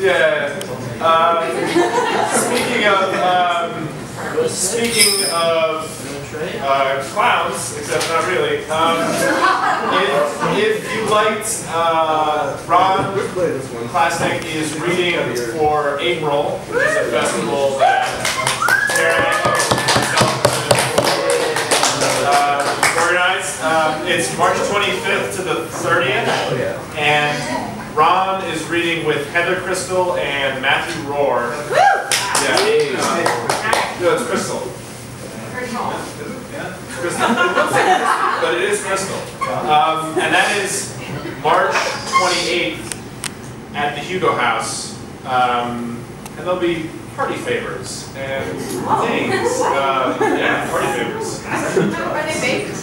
Yeah. Speaking of clowns, except not really. If you liked Ron, Classic is reading for April, which is a festival that Eric organized. It's March 25th to the 30th, and Ron is reading with Heather Crystal and Matthew Rohr. No, it's Crystal. Yeah, Crystal. But it is Crystal. And that is March 28th at the Hugo House. And there'll be party favors and things. Yeah, party favors. Are they baked?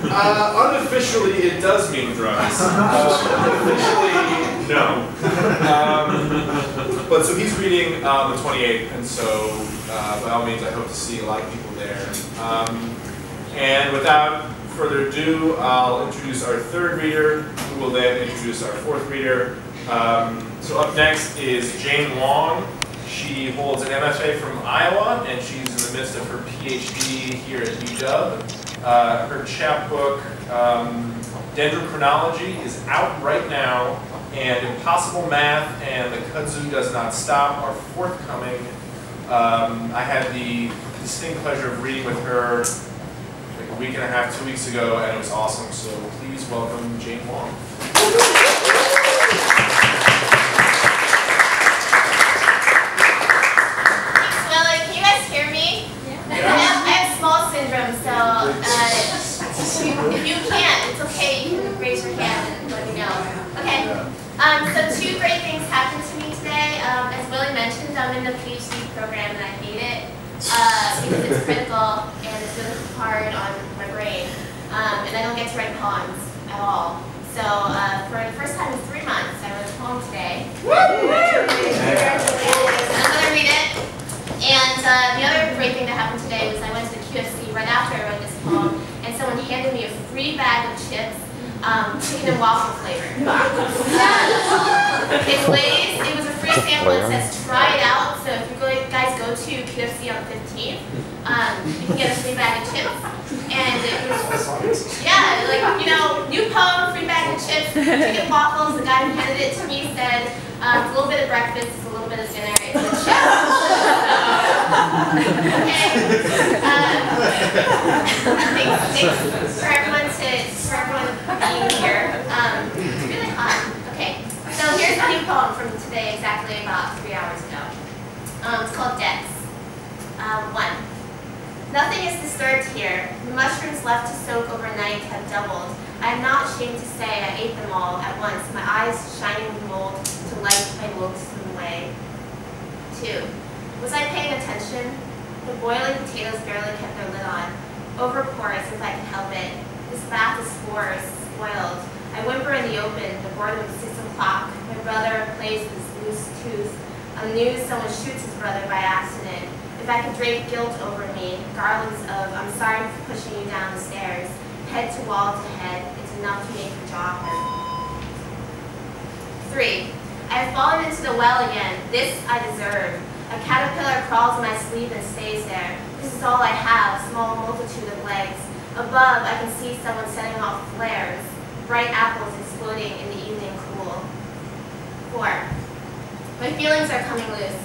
Unofficially, it does mean drugs. Unofficially, no. But so he's reading the 28th, and so by all means, I hope to see a lot of people there. And without further ado, I'll introduce our third reader, who will then introduce our fourth reader. So up next is Jane Wong. She holds an MFA from Iowa, and she's in the midst of her PhD here at UW. Her chapbook, Dendrochronology, is out right now, and Impossible Math and The Kudzu Does Not Stop are forthcoming. I had the distinct pleasure of reading with her like a week and a half, 2 weeks ago, and it was awesome. So please welcome Jane Wong. If you can't, it's okay. You can raise your hand and let me know. Okay. So two great things happened to me today. As Willie mentioned, I'm in the PhD program and I hate it because it's critical and it's really hard on my brain. And I don't get to write poems at all. So for the first time in 3 months, I wrote a poem today. I'm going to read it. And the other great thing that happened today was I went to the QFC right after I wrote this poem. And someone handed me a free bag of chips, chicken and waffle flavor. It's Lay's. It was a free sample. It says try it out. So if you guys go to QFC on the 15th, you can get a free bag of chips. And it was, yeah, like, you know, new poem, free bag of chips, chicken and waffles. The guy who handed it to me said, it's a little bit of breakfast, it's a little bit of dinner, it's a chip. Okay. Thanks for everyone being here. It's really hot. Okay, so here's a new poem from today, exactly about 3 hours ago. It's called VIDZ. 1. Nothing is disturbed here. The mushrooms left to soak overnight have doubled. I am not ashamed to say I ate them all at once, my eyes shining with mold to light my loathsome way. 2. Was I paying attention? The boiling potatoes barely kept their lid on. Overpour as if I can help it. This bath of spores, spoiled. I whimper in the open, the boredom of 6 o'clock. My brother plays with his loose tooth. On the news, someone shoots his brother by accident. If I could drape guilt over me, garlands of, I'm sorry for pushing you down the stairs. Head to wall to head, it's enough to make your jaw hurt. 3. I have fallen into the well again. This I deserve. A caterpillar crawls in my sleeve and stays there. This is all I have, small multitude of legs. Above, I can see someone setting off flares. Bright apples exploding in the evening cool. 4. My feelings are coming loose.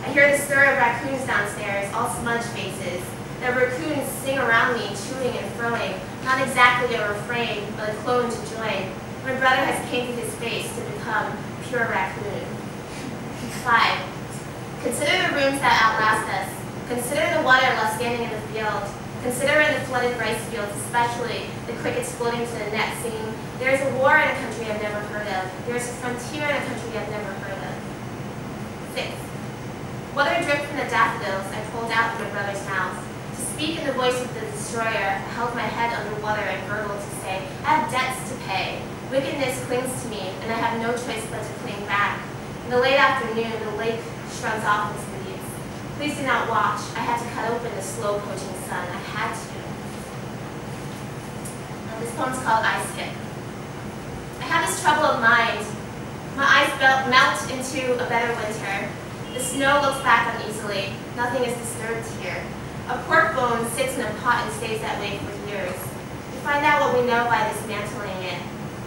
I hear the stir of raccoons downstairs, all smudge faces. The raccoons sing around me, chewing and throwing. Not exactly a refrain, but a clone to join. My brother has painted his face to become pure raccoon. 5. Consider the rooms that outlast us. Consider the water left standing in the field. Consider in the flooded rice fields, especially the crickets floating to the net singing, there is a war in a country I've never heard of. There is a frontier in a country I've never heard of. 6. Whether dripped from the daffodils, I pulled out from my brother's mouth. To speak in the voice of the destroyer, I held my head under water and gurgled to say, I have debts to pay. Wickedness clings to me, and I have no choice but to cling back. In the late afternoon, the lake shrugs off its leaves. Please do not watch. I had to cut open the slow poaching sun. I had to. This poem's called I Skip. I have this trouble of mind. My eyes melt into a better winter. The snow looks back uneasily. Nothing is disturbed here. A pork bone sits in a pot and stays that way for years. We find out what we know by dismantling it.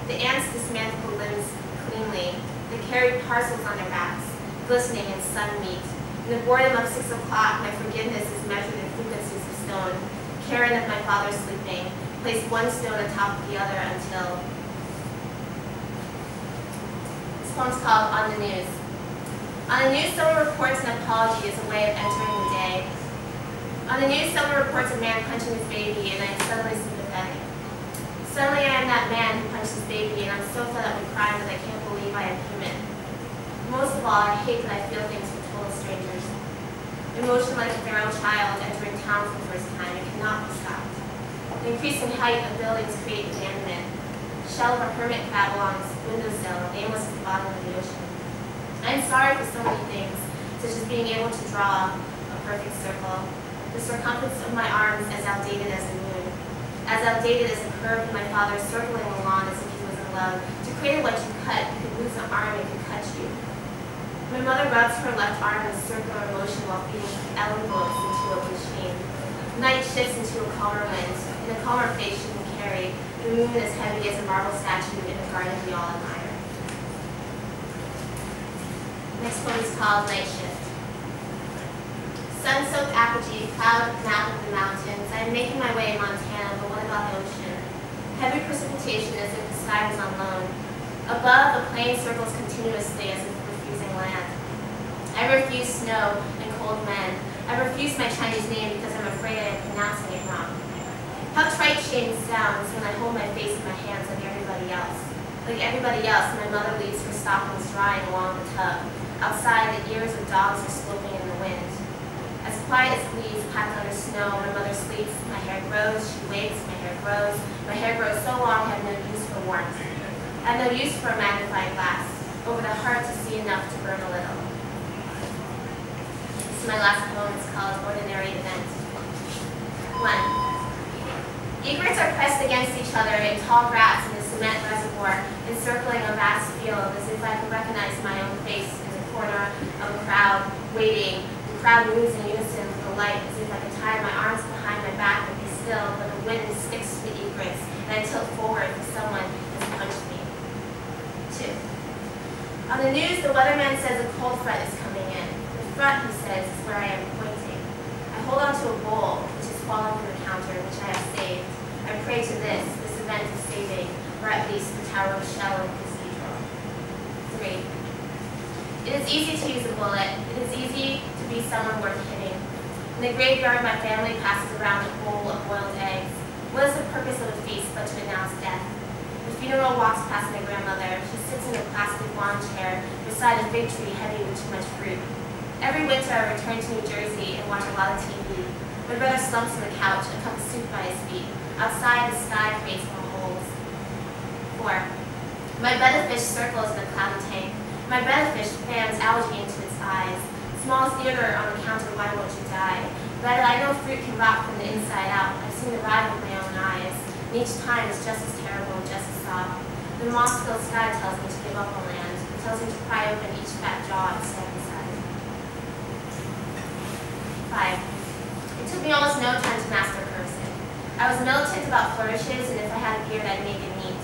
The ants dismantle the limbs cleanly. They carry parcels on their backs, glistening in sun meat. In the boredom of 6 o'clock, my forgiveness is measured in frequencies of stone. Karen of my father sleeping, place one stone atop of the other until... This poem's called On the News. On the news, someone reports an apology as a way of entering the day. On the news, someone reports a man punching his baby, and I am suddenly sympathetic. Suddenly I am that man who punched his baby, and I'm so fed up with crime that I can't believe I am human. Most of all, I hate that I feel things for total strangers. Emotion like a feral child entering town for the first time, it cannot be stopped. The increasing height of buildings create abandonment. Shell of a hermit crab along its windowsill, aimless at the bottom of the ocean. I am sorry for so many things, such as being able to draw a perfect circle. The circumference of my arms as outdated as the moon. As outdated as the curve of my father circling the lawn as if he was in love. To create what you cut, you could lose an arm, it could cut you. My mother rubs her left arm in a circular motion while feeding Ellen books into a machine. Night shifts into a calmer wind. In a calmer face she can carry. The moon as heavy as a marble statue in a garden we all admire. Next poem is called Night Shift. Sun-soaked apogee, cloud map of the mountains. I am making my way in Montana, but what about the ocean? Heavy precipitation as if the sky was on loan. Above, the plain circles continuously as if refusing land. I refuse snow and cold men. I refuse my Chinese name because I'm afraid I am pronouncing it wrong. How trite shame sounds when I hold my face in my hands like everybody else. Like everybody else, my mother leaves her stockings drying along the tub. Outside, the ears of dogs are sloping in the wind. As quiet as leaves packed under snow, my mother sleeps, my hair grows, she wakes, my hair grows. My hair grows so long I have no use for warmth. I have no use for a magnifying glass. Over the heart to see enough to burn a little. This is my last poem, it's called Ordinary Event. 1. Egrets are pressed against each other in tall grass in the cement reservoir, encircling a vast field as if I could recognize my own face in the corner of a crowd, waiting. The crowd moves in unison with the light as if I could tie my arms behind my back and be still, but the wind sticks to the egrets and I tilt forward for someone has punched me. 2. On the news, the weatherman says a cold front is coming in. The front, he says, is where I am pointing. I hold on to a bowl, which is fallen from the counter, which I have saved. I pray to this event of saving, or at least the Tower of Shell and Cathedral. 3. It is easy to use a bullet. It is easy to be someone worth hitting. In the graveyard, my family passes around a bowl of boiled eggs. What is the purpose of a feast but to announce death? The funeral walks past my grandmother. She sits in a plastic lawn chair beside a fig tree heavy with too much fruit. Every winter I return to New Jersey and watch a lot of TV. My brother slumps on the couch, a cup of soup by his feet. Outside, the sky creates more holes. 4. My betta-fish circles in a cloud tank. My betta-fish fans algae into its eyes. Small theater on the counter, why won't you die? But I know fruit can rot from the inside out. I've seen it rot with my own eyes. And each time it's just as terrible, just as soft. The moss-filled sky tells me to give up on land. It tells me to pry open each fat jaw and step inside. 5. It took me almost no time to master cursing. I was militant about flourishes, and if I had a beard, I'd make it neat.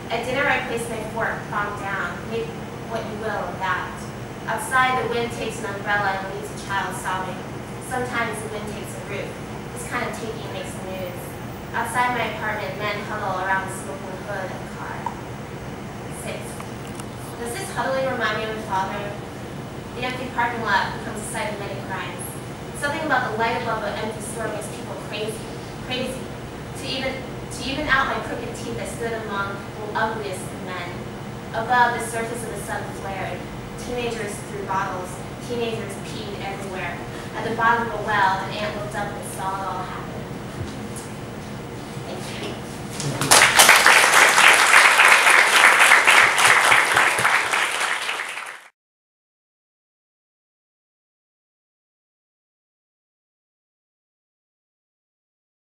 At dinner, I placed my fork palm down. Make what you will of that. Outside, the wind takes an umbrella and leaves a child sobbing. Sometimes the wind takes a roof. This kind of taking makes the news. Outside my apartment, men huddle around the smoking hood of a car. 6. Does this huddling remind me of my father? The empty parking lot becomes a site of many crimes. Something about the light above an empty store makes people crazy. To even out my crooked teeth, I stood among the ugliest of men. Above, the surface of the sun flared. Teenagers threw bottles. Teenagers peed everywhere. At the bottom of a well, an